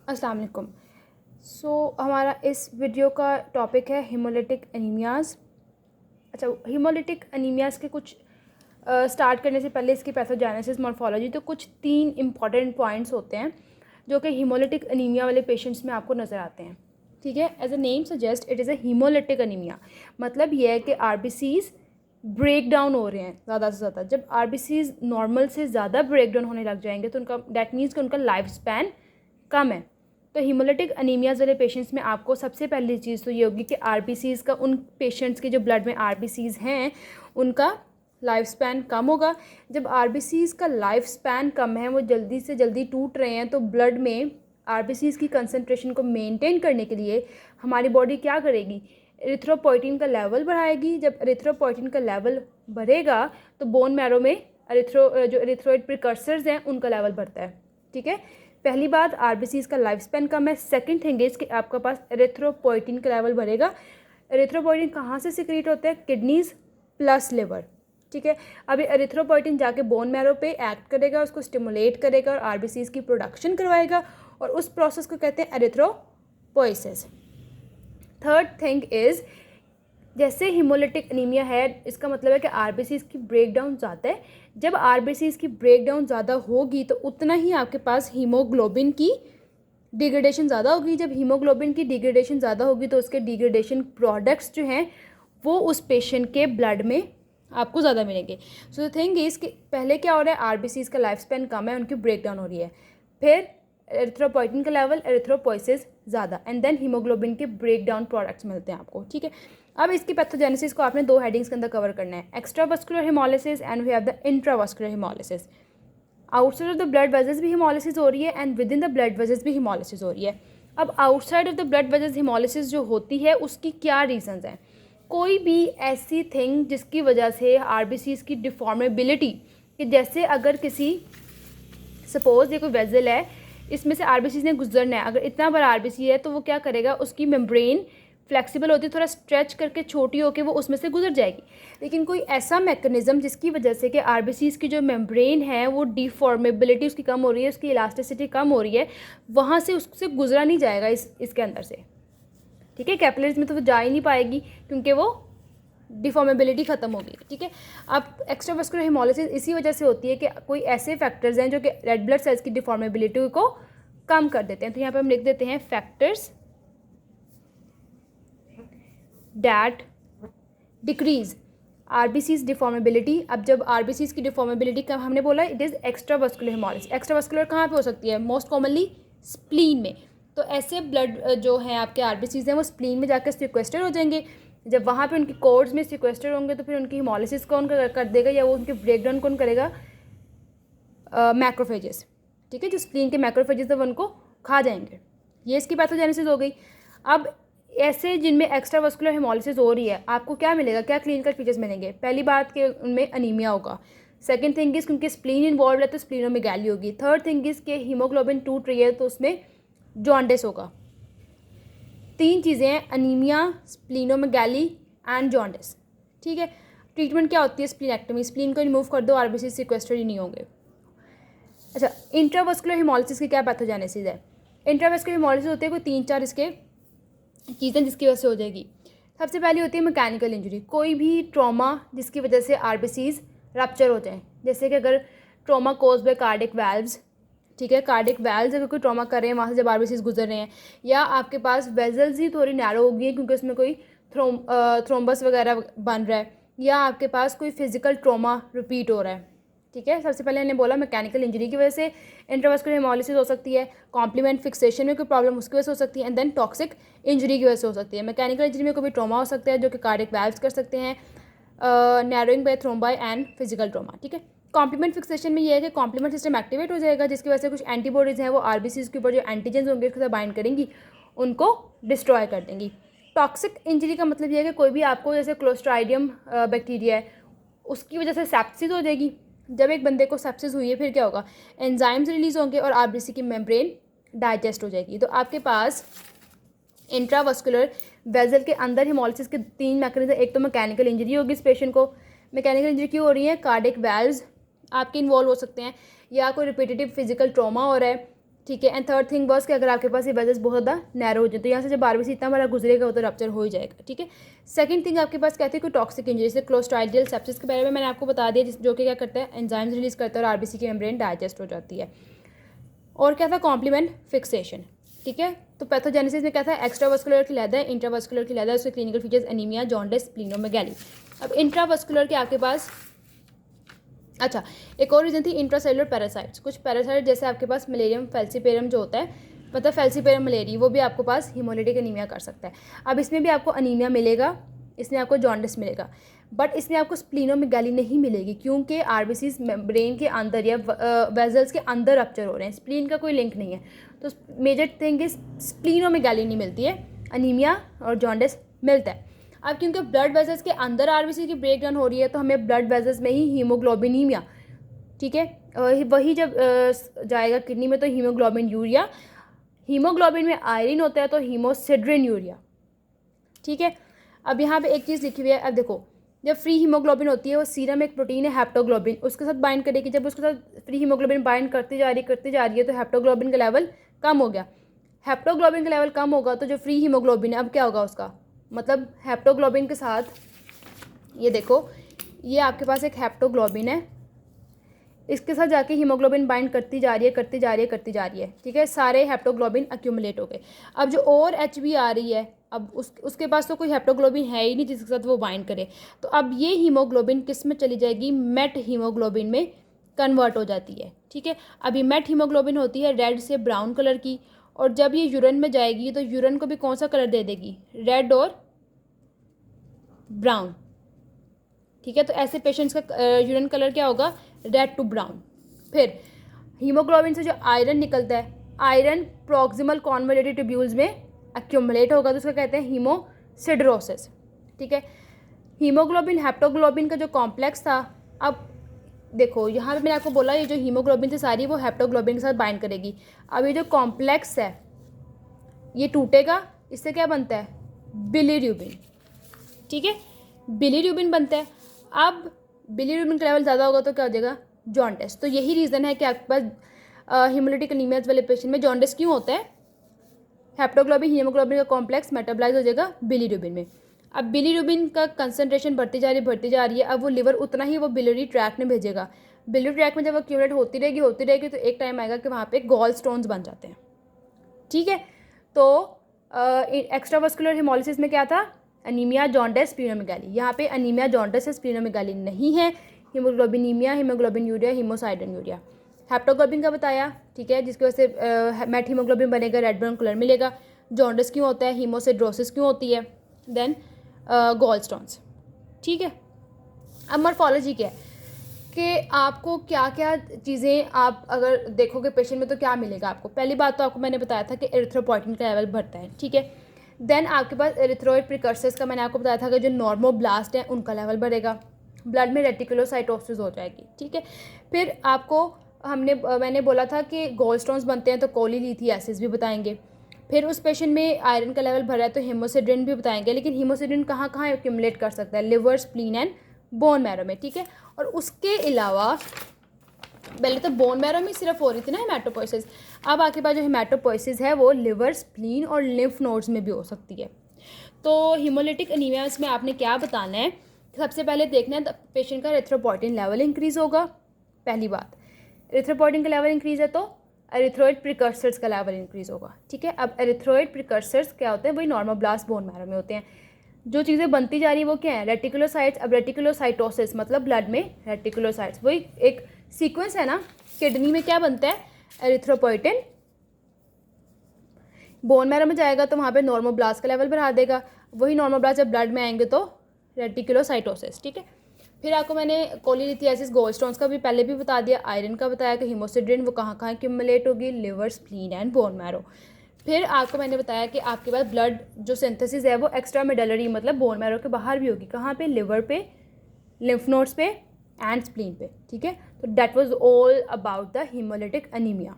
अस्सलाम वालेकुम। हमारा इस वीडियो का टॉपिक है हीमोलिटिक एनीमियाज़। अच्छा, हीमोलिटिक एनीमियाज़ के कुछ स्टार्ट करने से पहले इसकी पैथोजेनेसिस मॉर्फोलॉजी, तो कुछ 3 इंपॉर्टेंट पॉइंट्स होते हैं जो कि हीमोलिटिक एनीमिया वाले पेशेंट्स में आपको नज़र आते हैं। ठीक है, as a name suggest it is a haemolytic anaemia. मतलब ये है कि आरबीसीज़ ब्रेक डाउन हो रहे हैं ज़्यादा से ज़्यादा। जब आरबीसीज़ नॉर्मल से ज़्यादा ब्रेक डाउन होने लग जाएंगे तो उनका दैट मीन्स कि उनका लाइफ स्पैन कम है। तो हीमोलिटिक अनीमियाज़ वाले पेशेंट्स में आपको सबसे पहली चीज़ तो ये होगी कि आरबीसीज़ का, उन पेशेंट्स के जो ब्लड में आरबीसीज़ हैं उनका लाइफ स्पैन कम होगा। जब आरबीसीज़ का लाइफ स्पैन कम है, वो जल्दी से जल्दी टूट रहे हैं, तो ब्लड में आरबीसीज़ की कंसनट्रेशन को मेंटेन करने के लिए हमारी बॉडी क्या करेगी, एरिथ्रोपोइटिन का लेवल बढ़ाएगी। जब एरिथ्रोपोइटिन का लेवल बढ़ेगा तो बोन मैरो में जो एरिथ्रोइड प्रिकर्सर्स हैं उनका लेवल बढ़ता है। ठीक है, पहली बात आरबीसीज़ का लाइफ स्पैन कम है। सेकंड थिंग इज़ कि आपके पास एरिथ्रोपोइटिन का लेवल बढ़ेगा। एरिथ्रोपोइटिन कहाँ से सिक्रीट होता है? Kidneys plus liver. ठीक है, अभी एरिथ्रोपोइटिन जाके बोन मैरो पे एक्ट करेगा, उसको स्टिमुलेट करेगा और आरबीसीज़ की प्रोडक्शन करवाएगा, और उस प्रोसेस को कहते हैं एरिथ्रोपोइसिस। थर्ड थिंग इज़, जैसे हीमोलिटिक एनीमिया है, इसका मतलब है कि आरबीसीज़ की ब्रेक डाउन ज़्यादा है। जब आरबीसीज़ की ब्रेक डाउन ज़्यादा होगी तो उतना ही आपके पास हीमोग्लोबिन की डिग्रेडेशन ज़्यादा होगी। जब हीमोग्लोबिन की डिग्रेडेशन ज़्यादा होगी तो उसके डिग्रेडेशन प्रोडक्ट्स जो हैं वो उस पेशेंट के ब्लड में आपको ज़्यादा मिलेंगे। सो द थिंग इज़ कि पहले क्या हो रहा है, आरबीसीज़ का लाइफ स्पैन कम है, उनकी ब्रेक डाउन हो रही है। फिर एरिथ्रोपोइटिन का लेवल, एरिथ्रोपोइसिस ज़्यादा, एंड देन हीमोग्लोबिन के ब्रेक डाउन प्रोडक्ट्स मिलते हैं आपको। ठीक है, अब इसकी पैथोजेनेसिस को आपने 2 हेडिंग्स के अंदर कवर करना है, extravascular haemolysis and we have the intravascular haemolysis. Outside of the blood vessels भी हेमोलिसिस हो रही है and within the blood vessels भी हेमोलिसिस हो रही है। अब outside of the blood vessels haemolysis जो होती है उसकी क्या रीजंस हैं? कोई भी ऐसी थिंग जिसकी वजह से आरबीसीज़ की डिफॉर्मेबिलिटी, कि जैसे अगर किसी, सपोज ये कोई वेजल है, इसमें से आरबीसी ने गुजरना है, अगर इतना बड़ा आरबीसी है तो वो क्या करेगा, उसकी मेम्ब्रेन फ्लेक्सिबल होती है, थोड़ा स्ट्रेच करके छोटी होकर वो उसमें से गुजर जाएगी। लेकिन कोई ऐसा मैकेनिज्म जिसकी वजह से कि आरबीसीज़ की जो मेम्ब्रेन है वो डिफॉर्मेबिलिटी उसकी कम हो रही है, उसकी इलास्टिसिटी कम हो रही है, वहाँ से उससे गुजरा नहीं जाएगा इसके अंदर से। ठीक है, कैपिलरीज में तो वो जा ही नहीं पाएगी क्योंकि वो डिफॉर्मेबिलिटी ख़त्म होगी। ठीक है, अब एक्स्ट्रावास्कुलर हेमोलिसिस इसी वजह से होती है कि कोई ऐसे फैक्टर्स हैं जो कि रेड ब्लड सेल्स की डिफॉर्मेबिलिटी को कम कर देते हैं। तो यहाँ पे हम लिख देते हैं factors that decrease RBCs deformability. अब जब आरबीसीज़ की डिफॉर्मेबिलिटी कम, हमने बोला it is extravascular haemolysis. Extravascular कहाँ पे हो सकती है? मोस्ट कॉमनली स्प्लीन में। तो ऐसे ब्लड जो हैं आपके आरबीसीज़ हैं वो स्प्लीन में जाकर सिक्वेस्टर हो जाएंगे। जब वहाँ पे उनकी कोर्ड्स में सिक्वेस्टर होंगे तो फिर उनकी हेमोलिसिस कौन कर देगा, या वो उनके ब्रेकडाउन कौन करेगा? मैक्रोफेजेस। ठीक है, जो स्प्लीन के मैक्रोफेजेस है वो उनको खा जाएंगे। ये इसकी पैथोजेनेसिस हो गई। अब ऐसे जिनमें एक्स्ट्रावास्कुलर हेमोलिसिस हो रही है, आपको क्या मिलेगा, क्या क्लिनिकल फीचर्स मिलेंगे? पहली बात कि उनमें अनीमिया होगा। सेकंड थिंग इज़ क्योंकि स्प्लीन इन्वॉल्व है तो स्प्लीनोमेगैली होगी। थर्ड थिंग इज़ कि हीमोग्लोबिन टूट रही है तो उसमें जॉन्डिस होगा। 3 चीज़ें हैं, अनीमिया, स्प्लीनोमेगैली एंड जॉन्डिस। ठीक है, ट्रीटमेंट क्या होती है? स्प्लीनेक्टमी, स्प्लीन को रिमूव कर दो, आरबीसी सिक्वेस्टर ही नहीं होंगे। अच्छा, इंट्रावास्कुलर हेमोलिसिस की क्या पैथोजेनेसिस है? इंट्रावास्कुलर हेमोलिसिस होती है कोई 3-4 इसके चीज़ें जिसकी वजह से हो जाएगी। सबसे पहली होती है मैकेनिकल इंजरी, कोई भी ट्रॉमा जिसकी वजह से आरबीसीज़ रप्चर हो जाए, जैसे कि अगर trauma cause by cardiac valves. ठीक है, कार्डिक वाल्व्स अगर कोई ट्रॉमा कर रहे हैं, वहाँ से जब आरबीसीज़ गुजर रहे हैं, या आपके पास वेजल्स ही थोड़ी नैरो हो गई है क्योंकि उसमें कोई थ्रोम्बस वगैरह बन रहा है, या आपके पास कोई फिजिकल ट्रॉमा रिपीट हो रहा है। ठीक है, सबसे पहले मैंने बोला मैकेनिकल इंजरी की वजह से इंट्रावास्कुलर हेमोलिसिस हो सकती है, कॉम्प्लीमेंट फिक्सेशन में कोई प्रॉब्लम उसकी वजह से हो सकती है, एंड देन टॉक्सिक इंजरी की वजह से हो सकती है। मैकेनिकल इंजरी में कोई भी ट्रॉमा हो सकता है जो कि कार्डिक वाल्व्स कर सकते हैं, narrowing by thrombi and physical trauma. ठीक है, कॉम्प्लीमेंट फिक्सेशन में ये है कि कॉम्प्लीमेंट सिस्टम एक्टिवेट हो जाएगा जिसकी वजह से कुछ एंटीबॉडीज़ हैं वो आरबीसीज़ के ऊपर जो एंटीजेंस होंगे उसके साथ बाइंड करेंगी, उनको डिस्ट्रॉय कर देंगी। टॉक्सिक इंजरी का मतलब ये है कि कोई भी आपको, जैसे क्लोस्ट्राइडियम बैक्टीरिया है, उसकी वजह से सेप्सिस हो जाएगी। जब एक बंदे को सेप्सिस हुई है फिर क्या होगा, एंजाइम्स रिलीज होंगे और आरबीसी की मेम्ब्रेन डाइजेस्ट हो जाएगी। तो आपके पास इंट्रावास्कुलर वेजल के अंदर हेमोलिसिस के 3 मैकेनिज्म, एक तो मैकेनिकल इंजरी होगी इस पेशेंट को। मैकेनिकल इंजरी क्यों हो रही है? कार्डिक वाल्व्स आपके इन्वॉल्व हो सकते हैं, या कोई रिपीटेटिव फिजिकल ट्रॉमा हो रहा है, ठीक है। एंड थर्ड थिंग बॉस कि अगर आपके पास ये वेजल्स बहुत ज़्यादा नैरो हो जाए तो यहाँ से जब आरबीसी इतना बड़ा गुजरेगा वो तो रप्चर हो ही जाएगा। ठीक है। सेकंड थिंग आपके पास कहते हैं कोई टॉक्सिक इंजरी, जैसे क्लोस्ट्राइडियल सेप्सिस के बारे में मैंने आपको बता दिया, जो कि क्या करता है, एंजाइम्स रिलीज करता है और आरबीसी की मेम्ब्रेन डाइजेस्ट हो जाती है। और क्या था, कॉम्प्लीमेंट फिक्सेशन। ठीक है। तो पैथोजेनेसिस में क्या था, एक्स्ट्रावास्कुलर की लैदा है, इंट्रावास्कुलर की लैदा है, उसके क्लिनिकल फीचर्स एनीमिया, जॉन्डिस, स्प्लीनोमेगैली। अब इंट्रावास्कुलर के आपके पास, अच्छा एक और रीज़न थी इंट्रासेलुलर पैरासाइट्स। कुछ पैरासाइट जैसे आपके पास मलेरियम फेल्सीपेरम जो होता है, मतलब फेल्सीपेरम मलेरिया, वो भी आपके पास हिमोलिटिक एनीमिया कर सकता है। अब इसमें भी आपको अनीमिया मिलेगा, इसमें आपको जॉन्डिस मिलेगा, बट इसमें आपको स्प्लीनोमेगैली नहीं मिलेगी क्योंकि आरबीसीज ब्रेन के अंदर या वेजल्स के अंदर रप्चर हो रहे हैं, स्प्लीन का कोई लिंक नहीं है। तो मेजर थिंग इज स्प्लीनोमेगैली नहीं मिलती है, अनीमिया और जॉन्डिस मिलता है। अब क्योंकि ब्लड वेजल्स के अंदर आरबीसी की ब्रेक डाउन हो रही है तो हमें ब्लड वेजल्स में ही हीमोग्लोबिनीमिया, ठीक है, वही जब जाएगा किडनी में तो हीमोग्लोबिन यूरिया, हीमोग्लोबिन में आयरन होता है तो हीमोसिड्रिन यूरिया। ठीक है। अब यहाँ पे एक चीज़ लिखी हुई है, अब देखो जब फ्री हीमोग्लोबिन होती है वो सीरम एक प्रोटीन है हेप्टोग्लोबिन, उसके साथ बाइंड करेगी, जब उसके साथ फ्री हीमोग्लोबिन बाइंड करती जा रही है तो हेप्टोग्लोबिन का लेवल कम हो गया। हेप्टोग्लोबिन का लेवल कम होगा तो जो फ्री हीमोग्लोबिन है अब क्या होगा उसका, मतलब हेप्टोग्लोबिन के साथ, ये देखो ये आपके पास एक हेप्टोग्लोबिन है, इसके साथ जाके हीमोग्लोबिन बाइंड करती जा रही है। ठीक है। सारे हेप्टोग्लोबिन अक्यूमुलेट हो गए। अब जो और एच बी आ रही है, अब उसके पास तो कोई हेप्टोग्लोबिन है ही नहीं जिसके साथ वो बाइंड करे, तो अब ये हीमोग्लोबिन किस में चली जाएगी, मेट हीमोग्लोबिन में कन्वर्ट हो जाती है। ठीक है। अब ये मेट हीमोग्लोबिन होती है रेड से ब्राउन कलर की, और जब ये यूरिन में जाएगी तो यूरिन को भी कौन सा कलर दे देगी, रेड और ब्राउन। ठीक है। तो ऐसे पेशेंट्स का यूरिन कलर क्या होगा, रेड टू ब्राउन। फिर हीमोग्लोबिन से जो आयरन निकलता है, आयरन प्रॉक्सिमल कॉन्वोल्यूटेड ट्यूब्यूल्स में एक्यूमुलेट होगा तो उसको कहते हैं हीमोसिड्रोसिस। ठीक है। हीमोग्लोबिन हेप्टोग्लोबिन का जो कॉम्प्लेक्स था, अब देखो यहाँ पे मैंने आपको बोला ये जो हीमोग्लोबिन से सारी वो हेप्टोग्लोबिन के साथ बाइंड करेगी। अब ये जो कॉम्प्लेक्स है ये टूटेगा, इससे क्या बनता है, बिलीरुबिन। ठीक है। बिलीरुबिन बनता है। अब बिलीरुबिन का लेवल ज़्यादा होगा तो क्या हो जाएगा, जॉन्डिस। तो यही रीज़न है कि आपके पास हीमोलिटिक एनीमिया वाले पेशेंट में जॉन्डिस क्यों होता है, हेप्टोग्लोबिन हीमोग्लोबिन का कॉम्प्लेक्स मेटाबलाइज हो जाएगा बिलीरुबिन में। अब बिलीरुबिन का कंसंट्रेशन बढ़ती जा रही है, अब वो लिवर उतना ही वो बिलियरी ट्रैक में भेजेगा। बिलियरी ट्रैक में जब वो एक्यूमुलेट होती रहेगी तो एक टाइम आएगा कि वहाँ पे गॉल स्टोन्स बन जाते हैं। ठीक है। तो एक्स्ट्रावास्कुलर हिमोलिसिस में क्या था, अनीमिया, जॉन्डिस, स्प्लीनोमेगैली। यहाँ पे अनीमिया, जॉन्डिस, स्प्लीनोमेगैली नहीं है, हीमोग्लोबिनीमिया, हीमोग्लोबिन यूरिया, हीमोसाइडन यूरिया। हेप्टोग्लोबिन का बताया, ठीक है, जिसकी वजह से मेट हीमोग्लोबिन बनेगा, रेड ब्राउन कलर मिलेगा। जॉन्डिस क्यों होता है, हीमोसिड्रोसिस क्यों होती है, देन गॉल स्टोन्स। ठीक है। अब मॉर्फोलॉजी क्या है कि आपको क्या क्या चीज़ें आप अगर देखोगे पेशेंट में तो क्या मिलेगा आपको। पहली बात तो आपको मैंने बताया था कि एरिथ्रोपोइटिन का लेवल बढ़ता है। ठीक है। देन आपके पास एरिथ्रोइड प्रिकर्सर्स का मैंने आपको बताया था कि जो नॉर्मोब्लास्ट हैं उनका लेवल बढ़ेगा, ब्लड में रेटिकुलोसाइटोसिस हो जाएगी। ठीक है। फिर आपको मैंने बोला था कि गॉल स्टोन्स बनते हैं तो कोलीलिथियासिस भी बताएंगे। फिर उस पेशेंट में आयरन का लेवल भरा है तो हीमोसिड्रिन भी बताएंगे, लेकिन हीमोसिड्रिन कहाँ कहाँ एक्यूमुलेट कर सकता है, liver, spleen and bone marrow में। ठीक है। और उसके अलावा पहले तो बोन मैरो में सिर्फ हो रही थी ना हेमाटोपोइसिस, अब आपके पास जो हेमाटोपोइसिस है वो लिवर, स्प्लीन और लिम्फ नोड्स में भी हो सकती है। तो हीमोलिटिक एनीमियास में आपने क्या बताना है, सबसे पहले देखना है पेशेंट का एरिथ्रोपोइटिन लेवल इंक्रीज़ होगा। पहली बात, एरिथ्रोपोइटिन का लेवल इंक्रीज़ है तो एरिथ्रोइड प्रिकर्सर्स का लेवल इंक्रीज़ होगा। ठीक है। अब एरिथ्रोइड प्रिकर्सर्स क्या होते हैं, वही नॉर्मोब्लास्ट बोन मैरो में होते हैं। जो चीज़ें बनती जा रही है वो क्या है, रेटिकुलोसाइट्स। अब रेटिकुलोसाइटोसिस मतलब ब्लड में रेटिकुलोसाइट्स, वही एक सीक्वेंस है ना। किडनी में क्या बनता है, एरिथ्रोपोइटिन, बोन मैरो में जाएगा तो वहाँ पे नॉर्मोब्लास्ट का लेवल बढ़ा देगा, वही नॉर्मोब्लास्ट जब ब्लड में आएंगे तो रेटिकुलोसाइटोसिस। ठीक है। फिर आपको मैंने कोलीलिथियासिस, गॉल स्टोन्स का भी पहले भी बता दिया, आयरन का बताया कि हीमोसिड्रिन वो कहाँ कहाँ एक्यूमुलेट होगी, liver, spleen and bone marrow. फिर आपको मैंने बताया कि आपके पास ब्लड जो सिंथेसिस है वो एक्स्ट्रा मेडलरी मतलब बोन मैरो के बाहर भी होगी, कहाँ पे, लिवर पे, लिम्फ नोड्स पे एंड स्प्लीन पे। ठीक है। तो that was all about the haemolytic anaemia.